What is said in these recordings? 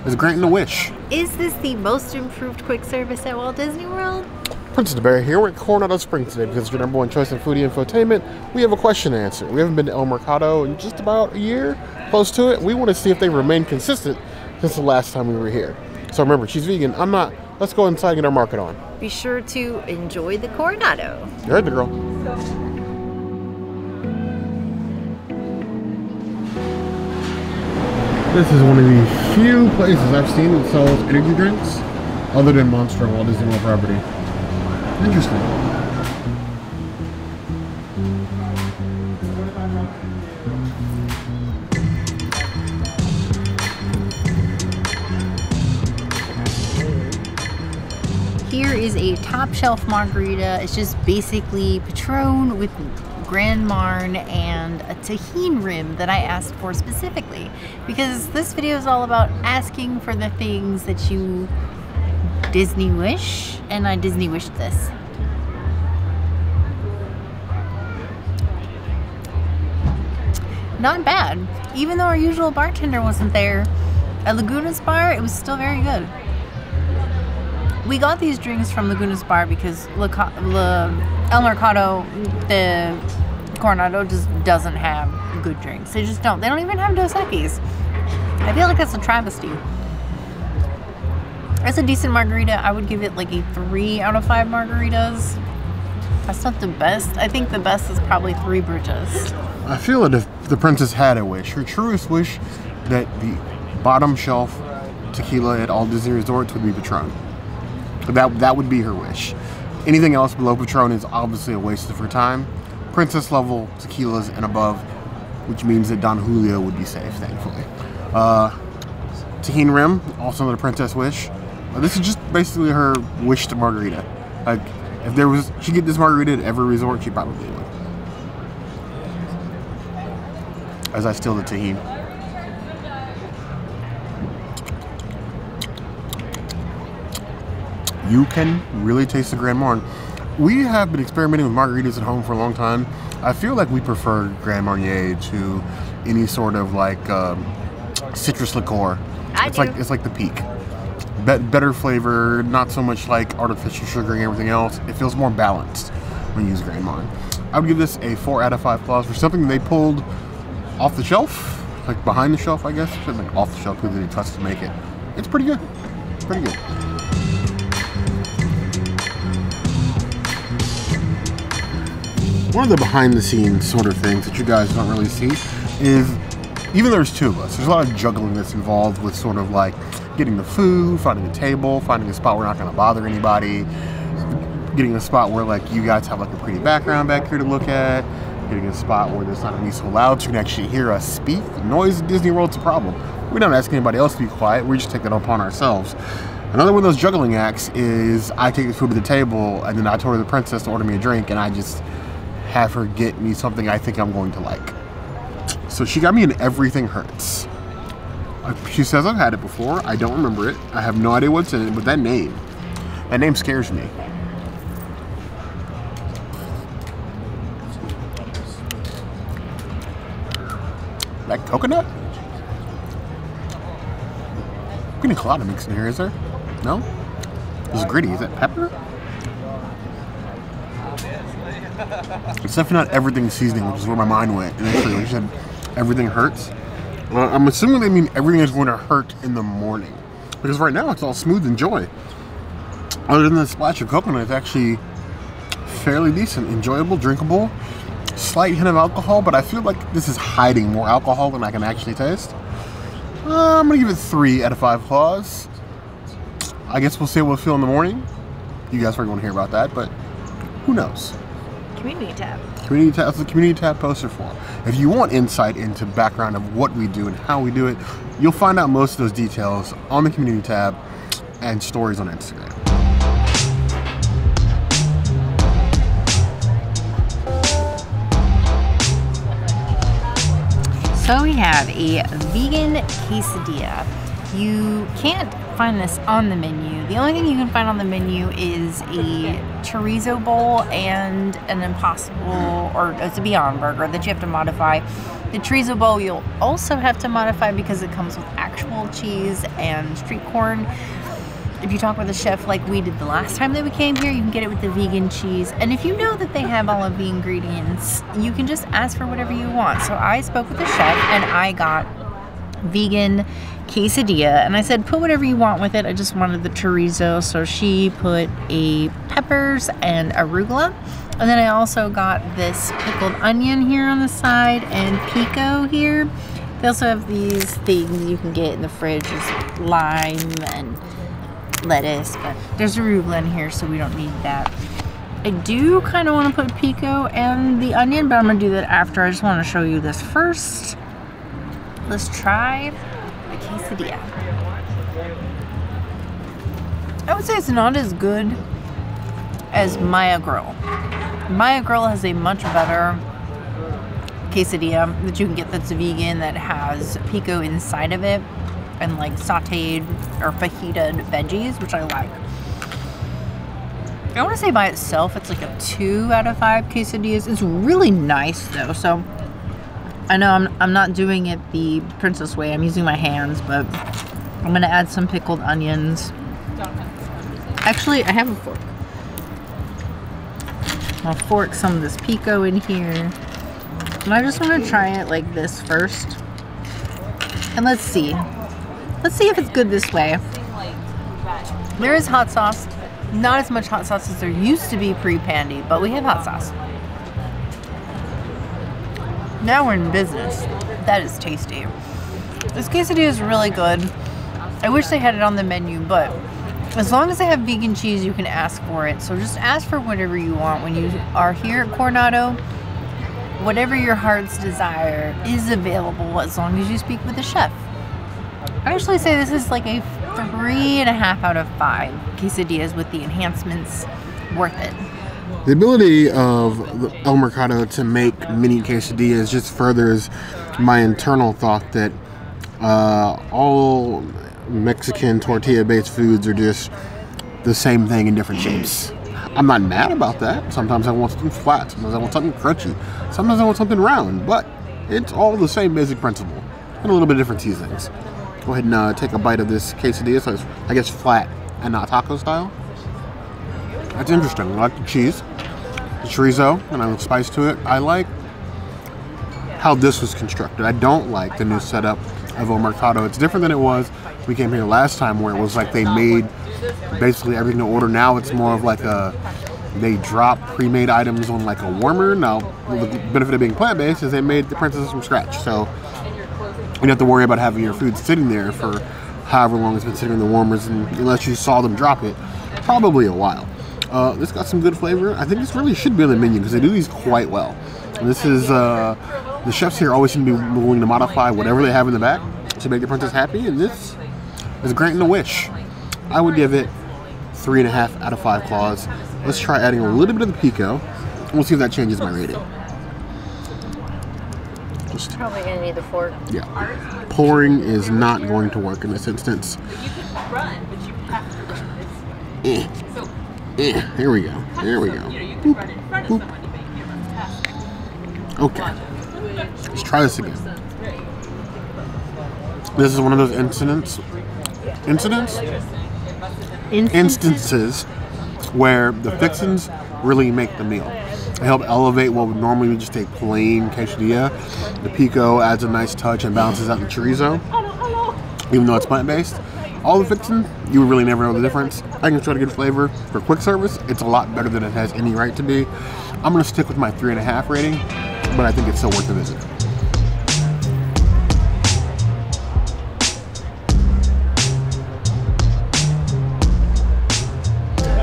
is granting a wish. Is this the most improved quick service at Walt Disney World? Princess Barry here. We're at Coronado Springs today because it's your #1 choice in foodie infotainment. We have a question to answer. We haven't been to El Mercado in just about a year, close to it. We want to see if they remain consistent since the last time we were here. So remember, she's vegan. I'm not. Let's go inside and get our market on. Be sure to enjoy the Coronado. You heard the girl. This is one of the few places I've seen that sells energy drinks other than Monster on Walt Disney World property. Interesting. Here is a top shelf margarita. It's just basically Patron with Grand Marne and a tahini rim that I asked for specifically because this video is all about asking for the things that you Disney wish, and I Disney wished this. Not bad. Even though our usual bartender wasn't there, at Laguna Bar, it was still very good. We got these drinks from Laguna Bar because El Mercado, the Coronado, just doesn't have good drinks. They just don't. They don't even have Dos Equis. I feel like that's a travesty. It's a decent margarita. I would give it like a 3 out of 5 margaritas. That's not the best. I think the best is probably 3 Bridges. I feel that if the princess had a wish, her truest wish, that the bottom shelf tequila at all Disney resorts would be Patron. That would be her wish. Anything else below Patron is obviously a waste of her time. Princess level tequilas and above, which means that Don Julio would be safe, thankfully. Tahini rim, also another princess wish. This is just basically her wish to margarita. Like, if there was, she'd get this margarita at every resort, she probably would. As I steal the tahini. You can really taste the Grand Marne. We have been experimenting with margaritas at home for a long time. I feel like we prefer Grand Marnier to any sort of like citrus liqueur. It's like the peak. Better flavor, not so much like artificial sugar and everything else. It feels more balanced when you use Grand Marne. I would give this a 4 out of 5 claws for something they pulled off the shelf, like behind the shelf, I guess. Like off the shelf because they trust to make it. It's pretty good. It's pretty good. One of the behind the scenes sort of things that you guys don't really see is, even though there's 2 of us, there's a lot of juggling that's involved with sort of like getting the food, finding a table, finding a spot where we're not going to bother anybody, getting a spot where like you guys have like a pretty background back here to look at, getting a spot where there's not going to be so loud so you can actually hear us speak. The noise at Disney World's a problem. We don't ask anybody else to be quiet, we just take that upon ourselves. Another one of those juggling acts is I take the food to the table and then I told the princess to order me a drink and I just have her get me something I think I'm going to like. So she got me an Everything Hurts. She says I've had it before. I don't remember it. I have no idea what's in it, but that name scares me. That coconut? I'm getting a lot of mix in here, is there? No? It's gritty. Is that pepper? It's definitely not everything seasoning, which is where my mind went initially. When she said Everything Hurts. I'm assuming they mean everything is going to hurt in the morning. Because right now it's all smooth and joy. Other than the splash of coconut, it's actually fairly decent. Enjoyable, drinkable. Slight hint of alcohol, but I feel like this is hiding more alcohol than I can actually taste. I'm going to give it 3 out of 5 claws. I guess we'll see what we'll feel in the morning. You guys are going to hear about that, but who knows? Community tab. Community tab. That's the community tab poster for. If you want insight into background of what we do and how we do it, you'll find out most of those details on the community tab and stories on Instagram. So we have a vegan quesadilla. You can't find this on the menu. The only thing you can find on the menu is a chorizo bowl and an Impossible, or it's a Beyond Burger that you have to modify. The chorizo bowl you'll also have to modify because it comes with actual cheese and street corn. If you talk with a chef like we did the last time that we came here, you can get it with the vegan cheese. And if you know that they have all of the ingredients, you can just ask for whatever you want. So I spoke with the chef and I got vegan quesadilla, and I said put whatever you want with it. I just wanted the chorizo, so she put peppers and arugula. And then I also got this pickled onion here on the side and pico here. They also have these things you can get in the fridge, just lime and lettuce, but there's arugula in here, so we don't need that. I do kind of want to put pico and the onion, but I'm going to do that after. I just want to show you this first. Let's try the quesadilla. I would say it's not as good as Maya Grill. Maya Grill has a much better quesadilla that you can get that's vegan, that has pico inside of it and like sauteed or fajitaed veggies, which I like. I want to say by itself it's like a 2 out of 5 quesadillas. It's really nice though, so I know I'm not doing it the princess way. I'm using my hands, but I'm gonna add some pickled onions. Actually, I have a fork. I'll fork some of this pico in here. And I just want to try it like this first. And let's see. Let's see if it's good this way. There is hot sauce. Not as much hot sauce as there used to be pre-Pandy, but we have hot sauce. Now we're in business. That is tasty. This quesadilla is really good. I wish they had it on the menu, but as long as they have vegan cheese, you can ask for it. So just ask for whatever you want when you are here at Coronado. Whatever your heart's desire is available as long as you speak with the chef. I actually say this is like a 3.5 out of 5 quesadillas with the enhancements. Worth it. The ability of El Mercado to make mini quesadillas just furthers my internal thought that all Mexican tortilla-based foods are just the same thing in different shapes. I'm not mad about that. Sometimes I want something flat, sometimes I want something crunchy, sometimes I want something round, but it's all the same basic principle and a little bit different seasonings. Go ahead and take a bite of this quesadilla, so it's, I guess, flat and not taco style. That's interesting. I like the cheese, the chorizo, and I like spice to it. I like how this was constructed. I don't like the new setup of El Mercado. It's different than it was we came here last time, where it was like they made basically everything to order. Now it's more of like they drop pre-made items on like a warmer. Now the benefit of being plant-based is they made the princesses from scratch, so you don't have to worry about having your food sitting there for however long it's been sitting in the warmers, and unless you saw them drop it, probably a while. This got some good flavor. I think this really should be on the menu because they do these quite well. And this is the chefs here always seem to be willing to modify whatever they have in the back to make the princess happy, and this is granting a wish. I would give it 3.5 out of 5 claws. Let's try adding a little bit of the pico, and we'll see if that changes my rating. Just probably gonna need the fork. Yeah, pouring is not going to work in this instance. Here we go. There we go. Boop, boop. Okay. Let's try this again. This is one of those instances where the fixins really make the meal. They help elevate what would normally be just a plain quesadilla. The pico adds a nice touch and balances out the chorizo, even though it's plant-based. All the fixins, you would really never know the difference. I can try to get flavor. For quick service, it's a lot better than it has any right to be. I'm going to stick with my 3.5 rating, but I think it's still worth a visit.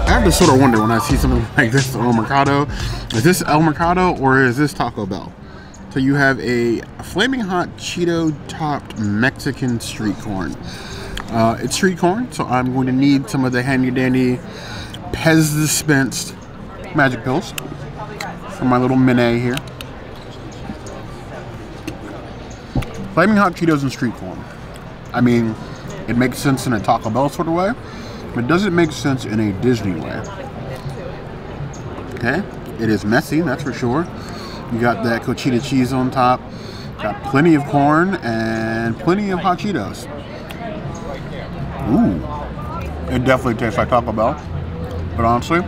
I have to sort of wonder when I see something like this at El Mercado, is this El Mercado or is this Taco Bell? So you have a flaming hot Cheeto topped Mexican street corn. It's street corn, so I'm going to need some of the handy dandy Pez dispensed magic pills for my little Mine here. Flaming hot Cheetos and street corn. I mean, it makes sense in a Taco Bell sort of way, but does it make sense in a Disney way? Okay, it is messy, that's for sure. You got that cotija cheese on top. Got plenty of corn and plenty of hot Cheetos. Ooh, it definitely tastes like Taco Bell, but honestly,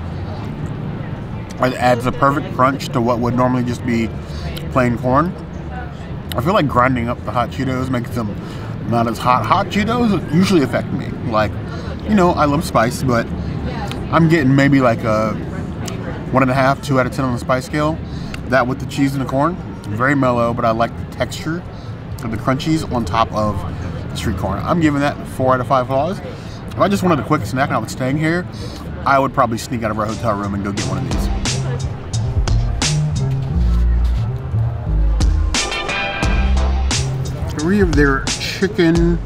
it adds a perfect crunch to what would normally just be plain corn. I feel like grinding up the hot Cheetos makes them not as hot. Hot Cheetos usually affect me. Like, you know, I love spice, but I'm getting maybe like a 1.5, 2 out of 10 on the spice scale. That with the cheese and the corn, very mellow, but I like the texture of the crunchies on top of the street corn. I'm giving that 4 out of 5 claws. If I just wanted a quick snack and I was staying here, I would probably sneak out of our hotel room and go get one of these. We have their chicken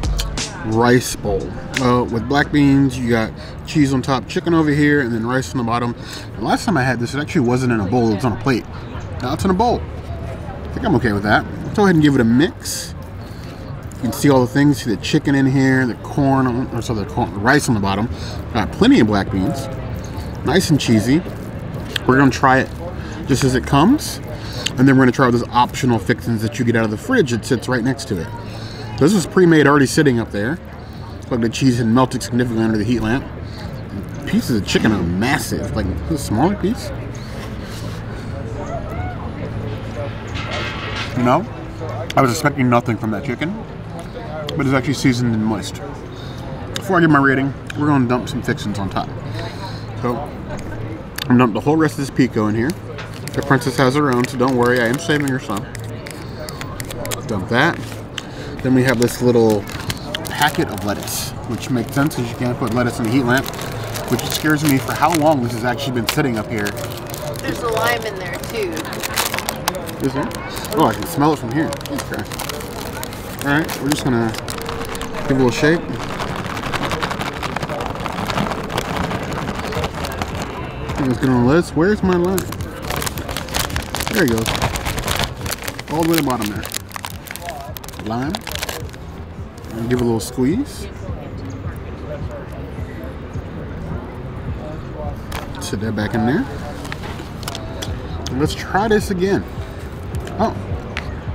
rice bowl with black beans. You got cheese on top, chicken over here, and then rice on the bottom. The last time I had this, it actually wasn't in a bowl, it was on a plate. Now it's in a bowl. I think I'm okay with that. Let's go ahead and give it a mix. You can see all the things, see the chicken in here, the corn, the rice on the bottom. Got plenty of black beans, nice and cheesy. We're gonna try it just as it comes, and then we're gonna try those optional fixings that you get out of the fridge that sits right next to it. This is pre-made, already sitting up there. Looks like the cheese had melted significantly under the heat lamp. Pieces of chicken are massive. Like, this is a smaller piece. You know, I was expecting nothing from that chicken, but it's actually seasoned and moist. Before I give my rating, we're going to dump some fixings on top. So, I'm going to dump the whole rest of this pico in here. The princess has her own, so don't worry, I am saving her some. Dump that. Then we have this little packet of lettuce, which makes sense because you can't put lettuce in the heat lamp, which scares me for how long this has actually been sitting up here. There's a lime in there too. Is there? Oh, I can smell it from here. Okay. Alright, we're just gonna give it a little shake. Let's get on the lettuce. Where's my lime? There he goes. All the way to the bottom there. Lime. And give it a little squeeze. Sit that back in there. And let's try this again. Oh,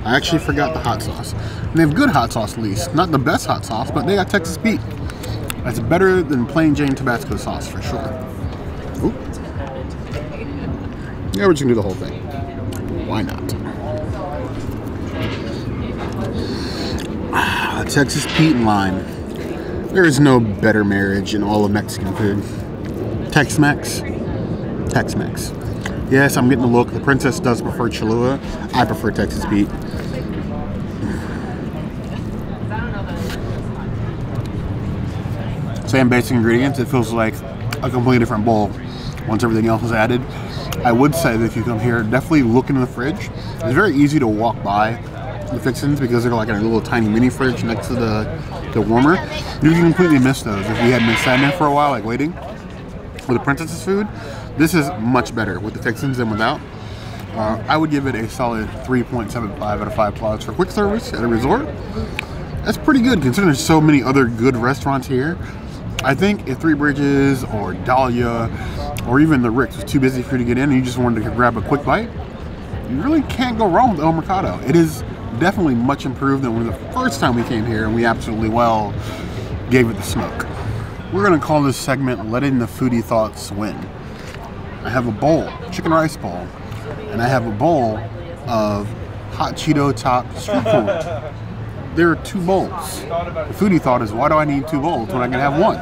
I actually forgot the hot sauce. And they have good hot sauce, at least. Not the best hot sauce, but they got Texas Pete. That's better than plain Jane Tabasco sauce for sure. Ooh. Yeah, we're just gonna do the whole thing. Why not? Texas Pete and lime. There is no better marriage in all of Mexican food. Tex-Mex. Tex-Mex. Yes, I'm getting the look. The princess does prefer Cholula. I prefer Texas Pete. Same basic ingredients. It feels like a completely different bowl once everything else is added. I would say that if you come here, definitely look in the fridge. It's very easy to walk by the fixings because they're like in a little tiny mini fridge next to the warmer. You can completely miss those if we hadn't been standing there for a while, like waiting for the princess's food. This is much better with the fixings than without. I would give it a solid 3.75 out of 5 claws for quick service at a resort. That's pretty good considering there's so many other good restaurants here. I think if Three Bridges or Dahlia or even the Rick's was too busy for you to get in and you just wanted to grab a quick bite, you really can't go wrong with El Mercado. It is definitely much improved than when the first time we came here and we absolutely well gave it the smoke. We're going to call this segment Letting the Foodie Thoughts Win. I have a bowl, chicken rice bowl, and I have a bowl of hot Cheeto top street food. There are 2 bowls. The foodie thought is, why do I need 2 bowls when I can have 1?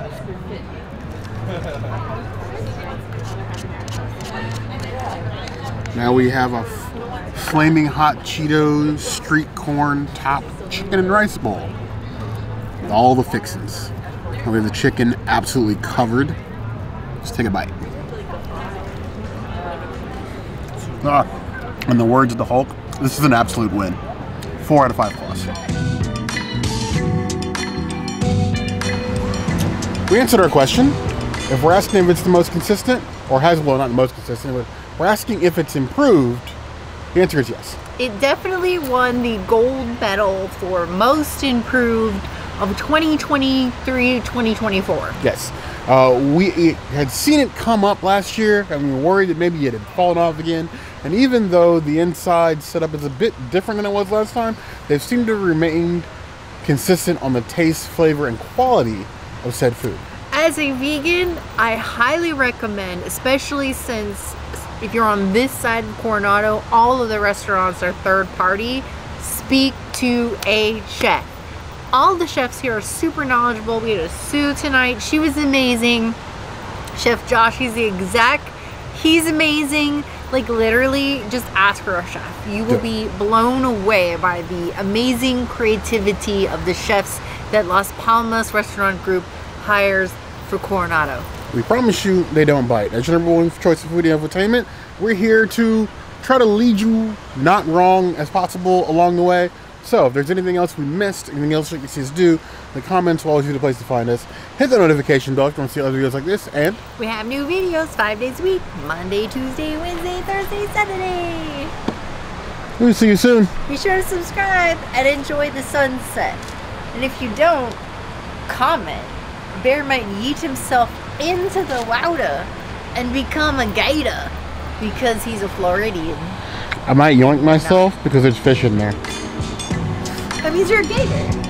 Now we have a flaming hot Cheetos street corn top chicken and rice bowl with all the fixings. And we have the chicken absolutely covered. Let's take a bite. In the words of the Hulk, this is an absolute win. 4 out of 5 plus. We answered our question. If we're asking if it's the most consistent, or has, well, not the most consistent, but we're asking if it's improved, the answer is yes. It definitely won the gold medal for most improved of 2023-2024. Yes. We had seen it come up last year, and we were worried that maybe it had fallen off again. And even though the inside setup is a bit different than it was last time, they've seemed to remain consistent on the taste, flavor, and quality of said food. As a vegan, I highly recommend, especially since if you're on this side of Coronado, all of the restaurants are third party. Speak to a chef. All the chefs here are super knowledgeable. We had a Sue tonight. She was amazing. Chef Josh, he's amazing. Like literally, just ask for a chef. You will be blown away by the amazing creativity of the chefs that Las Palmas Restaurant Group hires for Coronado. We promise you they don't bite. As your number one choice of foodie entertainment, we're here to try to lead you not wrong as possible along the way. So if there's anything else we missed, anything else you can see us do, the comments will always be the place to find us. Hit the notification bell if you want to see other videos like this, and we have new videos 5 days a week: Monday, Tuesday, Wednesday, Thursday, Saturday. We'll see you soon. Be sure to subscribe and enjoy the sunset. And if you don't, comment. Bear might yeet himself into the water and become a gator because he's a Floridian. I might yoink myself because there's fish in there. That means you're a gator.